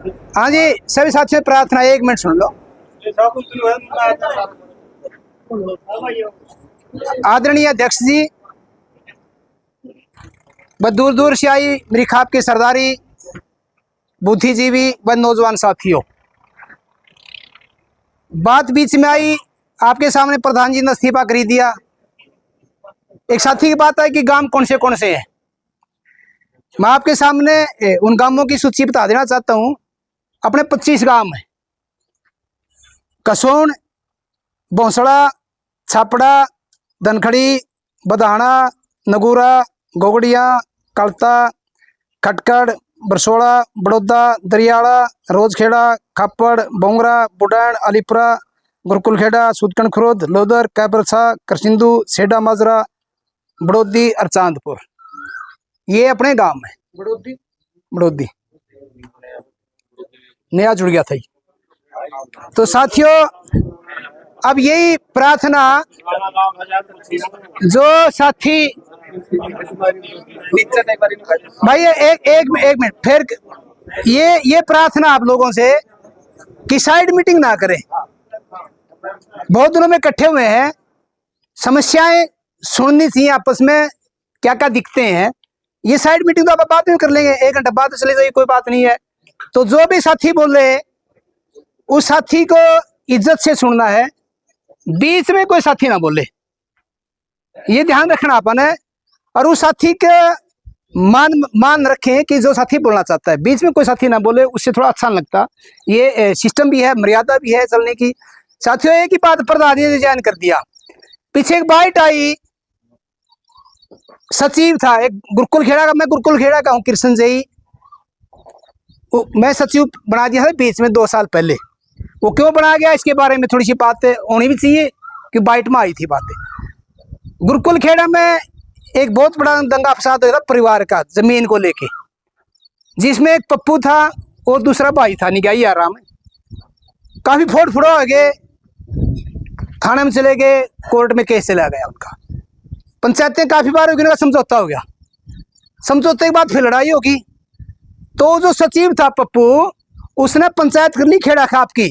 हाँ जी, सभी साथियों प्रार्थना 1 मिनट सुन लो। आदरणीय अध्यक्ष जी, व दूर दूर से आई मेरी खाप के सरदारी, बुद्धिजीवी व नौजवान साथियों, बात बीच में आई, आपके सामने प्रधान जी ने इस्तीफा कर दिया। एक साथी की बात है कि गांव कौन से हैं। मैं आपके सामने उन गांवों की सूची बता देना चाहता हूं। अपने 25 गांव हैं: कसोण, भोंसड़ा, छापड़ा, धनखड़ी, बधाना, नगूरा, गोगड़िया, कलता, खटकड़, बरसोड़ा, बड़ौदा, दरियाला, रोजखेड़ा, खापड़, बोंगरा, बुडैन, अलीपुरा, गुरकुलखेड़ा, सुदकन खुरुद, लोदर, कैबरसा, करसिंधु, सेडा माजरा, बड़ौदी और चांदपुर। ये अपने गांव में बड़ौदी नया जुड़ गया था। तो साथियों, अब यही प्रार्थना जो साथी भाई एक मिनट फिर ये प्रार्थना आप लोगों से कि साइड मीटिंग ना करें। बहुत दिनों में इकट्ठे हुए हैं, समस्याएं सुननी चाहिए, आपस में क्या क्या दिखते हैं। ये साइड मीटिंग तो आप बाद में कर लेंगे, 1 घंटा बाद चले जाइए, कोई बात नहीं है। तो जो भी साथी बोले उस साथी को इज्जत से सुनना है, बीच में कोई साथी ना बोले, ये ध्यान रखना अपन है। और उस साथी के मान रखें कि जो साथी बोलना चाहता है, बीच में कोई साथी ना बोले, उससे थोड़ा अच्छा नहीं लगता। ये सिस्टम भी है, मर्यादा भी है चलने की। साथियों, एक ही बात प्रधान जी ने डिजाइन कर दिया। पीछे एक बाइट आई, सचिव था एक गुरुकुल खेड़ा का, मैं गुरुकुल खेड़ा का हूँ, कृष्ण जी, मैं सचिव बना दिया था बीच में 2 साल पहले। वो क्यों बना गया, इसके बारे में थोड़ी सी बातें होनी भी चाहिए कि बाइट में आई थी बातें। गुरुकुल खेड़ा में एक बहुत बड़ा दंगा फसाद हुआ था परिवार का, जमीन को लेके, जिसमें एक पप्पू था और दूसरा भाई था निगाही आराम। काफी फोड़ फोड़ा हो गए, थाने में चले गए, कोर्ट में केस चला गया उनका। पंचायतें काफी बार होगी, उनका समझौता हो गया, समझौते के बाद फिर लड़ाई होगी। तो जो सचिव था पप्पू, उसने पंचायत कर ली खेड़ा खाप की।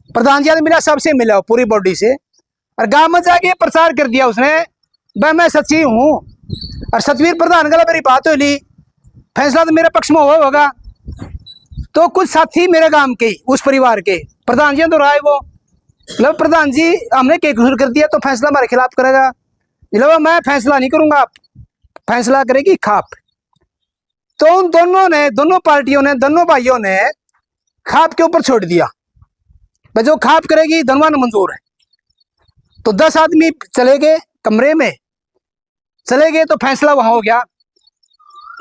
प्रधान जी ने मिला, सबसे मिला पूरी बॉडी से, और गांव में जाके प्रचार कर दिया उसने, भाई मैं सचिव हूँ और सतवीर प्रधान गला मेरी बात हो ली, फैसला तो मेरे पक्ष में होगा। तो कुछ साथी मेरे गांव के, उस परिवार के, प्रधान जी ने दोहराए वो, मतलब प्रधान जी हमने क्या कसूर कर दिया तो फैसला हमारे खिलाफ करेगा। मतलब मैं फैसला नहीं करूंगा, फैसला करेगी खाप। तो उन दोनों ने, दोनों पार्टियों ने, दोनों भाइयों ने खाप के ऊपर छोड़ दिया, भाई जो खाप करेगी धनवान मंजूर है। तो 10 आदमी चले गए, कमरे में चले गए, तो फैसला वहां हो गया।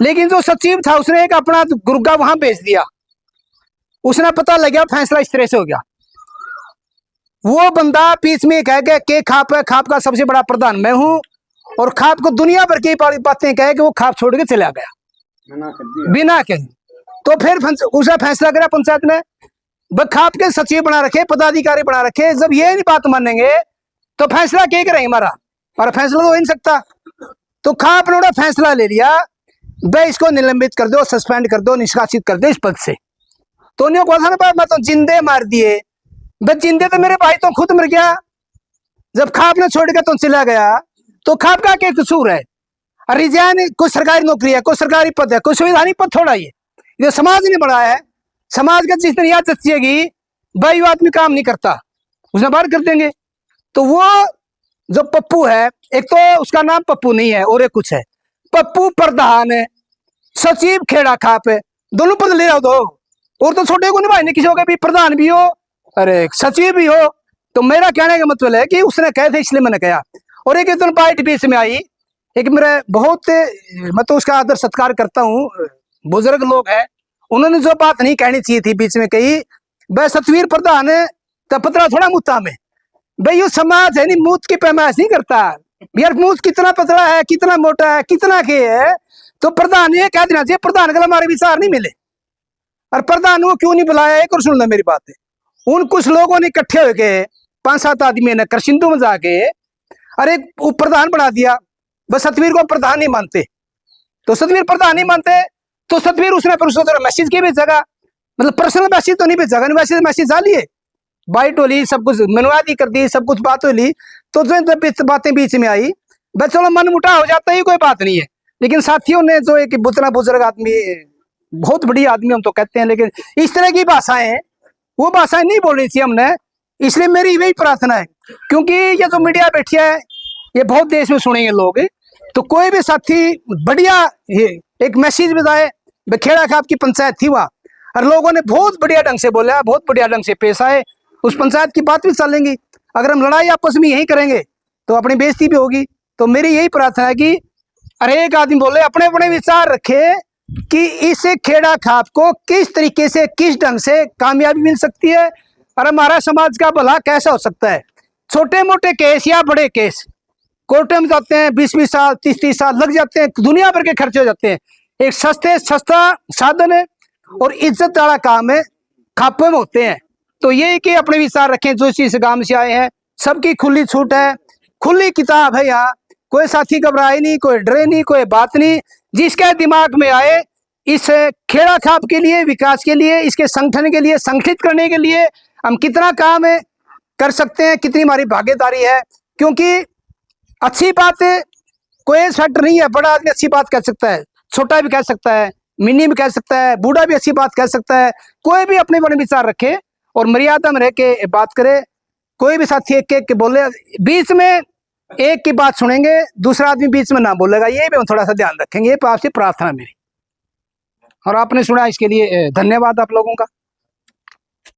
लेकिन जो सचिव था उसने एक अपना गुर्गा वहां भेज दिया, उसने पता लग गया फैसला इस तरह से हो गया। वो बंदा बीच में कह गया कि खाप है, खाप का सबसे बड़ा प्रधान मैं हूं, और खाप को दुनिया भर की बातें कहे कि वो खाप छोड़ के चला गया बिना कहे। तो फिर उसने फैसला करा पंचायत ने, खाप के सचिव बना रखे, पदाधिकारी बना रखे, जब ये नहीं बात मानेंगे तो फैसला क्या करेंगे, हमारा फैसला तो हो ही नहीं सकता। तो खाप ने फैसला ले लिया, भाई इसको निलंबित कर दो, सस्पेंड कर दो, निष्कासित कर दो इस पद से। तो उन्हें कहा था मैं तो जिंदे मार दिए, भाई जिंदे तो मेरे भाई तो खुद मर गया, जब खाप ने छोड़ के तो चला गया, तो खाप का क्या कसूर है। रिजाइन, कोई सरकारी नौकरी है, कोई सरकारी पद है, कोई संवैधानिक पद थोड़ा ही है, ये समाज ने बढ़ाया है। समाज का जिस तरह चचेगी, भाई वो आदमी काम नहीं करता, उसने बाहर कर देंगे। तो वो जो पप्पू है, एक तो उसका नाम पप्पू नहीं है और एक कुछ है, पप्पू प्रधान है, सचिव खेड़ा खाप है, दोनों पद ले रहा दो, और तो छोटे को निभाने किसी हो गए भी, प्रधान भी हो अरे सचिव भी हो। तो मेरा कहने का मतलब है कि उसने कहे थे इसलिए मैंने कहा। और एक दिन पार्टी बीच में आई, एक मेरे बहुत, मैं तो उसका आदर सत्कार करता हूँ, बुजुर्ग लोग हैं, उन्होंने जो बात नहीं कहनी चाहिए थी बीच में कही, भाई सतवीर प्रधान तो पतला थोड़ा मुत्ता में, भाई ये समाज है नहीं, मूत की पैमाइश नहीं करता यार, मूत कितना पतला है, कितना मोटा है, कितना के है। तो प्रधान ये कह देना चाहिए, प्रधान का हमारे विचार नहीं मिले, और प्रधान को क्यों नहीं बुलाया, एक और सुनना मेरी बात है। उन कुछ लोगों ने इकट्ठे होके 5-7 आदमी ने करसिंधु में जाके अरे प्रधान बना दिया, बस सतवीर को प्रधान नहीं मानते, तो सतवीर प्रधान नहीं मानते, तो सतवीर उसने पर मैसेज किया भेजा, मतलब पर्सनल मैसेज तो नहीं भेजा, मैसेज मैसेज डालिए, बाइट हो ली, सब कुछ मनवादी कर दी, सब कुछ बात हो ली, तो जो बातें बीच में आई, बस चलो मन मुटा हो जाता है, कोई बात नहीं है। लेकिन साथियों ने जो एक बुतना बुजुर्ग आदमी, बहुत बढ़िया आदमी हम तो कहते हैं, लेकिन इस तरह की भाषाएं हैं, वो भाषाएं नहीं बोलनी चाहिए हमने। इसलिए मेरी वही प्रार्थना है, क्योंकि ये जो मीडिया बैठी है, ये बहुत देश में सुनेंगे लोग, तो कोई भी साथी बढ़िया एक मैसेज बताए। खेड़ा खाप की पंचायत थी वहाँ, और लोगों ने बहुत बढ़िया ढंग से बोला, बहुत बढ़िया ढंग से पेश आए, उस पंचायत की बात भी चलेंगी। अगर हम लड़ाई आपस में यही करेंगे तो अपनी बेइज्जती भी होगी। तो मेरी यही प्रार्थना है कि हर एक आदमी बोले, अपने अपने विचार रखे कि इस खेड़ा खाप को किस तरीके से, किस ढंग से कामयाबी मिल सकती है, और हमारा समाज का भला कैसा हो सकता है। छोटे मोटे केस या बड़े केस कोर्टे में जाते हैं, 20-20 साल 30-30 साल लग जाते हैं, दुनिया भर के खर्चे हो जाते हैं। एक सस्ता साधन है और इज्जत वाला काम है, खापे में होते हैं। तो ये कि अपने विचार रखें, जो इस गांव से आए हैं सबकी खुली छूट है, खुली किताब है यहाँ, कोई साथी घबराए नहीं, कोई डरे नहीं, कोई बात नहीं। जिसके दिमाग में आए, इस खेड़ा खाप के लिए, विकास के लिए, इसके संगठन के लिए, संगठित करने के लिए हम कितना काम है कर सकते हैं, कितनी हमारी भागीदारी है। क्योंकि अच्छी बात है, कोई फैक्टर नहीं है, बड़ा आदमी अच्छी बात कह सकता है, छोटा भी कह सकता है, मिनी भी कह सकता है, बूढ़ा भी अच्छी बात कह सकता है। कोई भी अपने अपने विचार रखे और मर्यादा में रह के बात करे। कोई भी साथी एक एक के बोले, बीच में एक की बात सुनेंगे, दूसरा आदमी बीच में ना बोलेगा, ये भी हम थोड़ा सा ध्यान रखेंगे। ये आपसे प्रार्थना मेरी, और आपने सुना इसके लिए धन्यवाद आप लोगों का।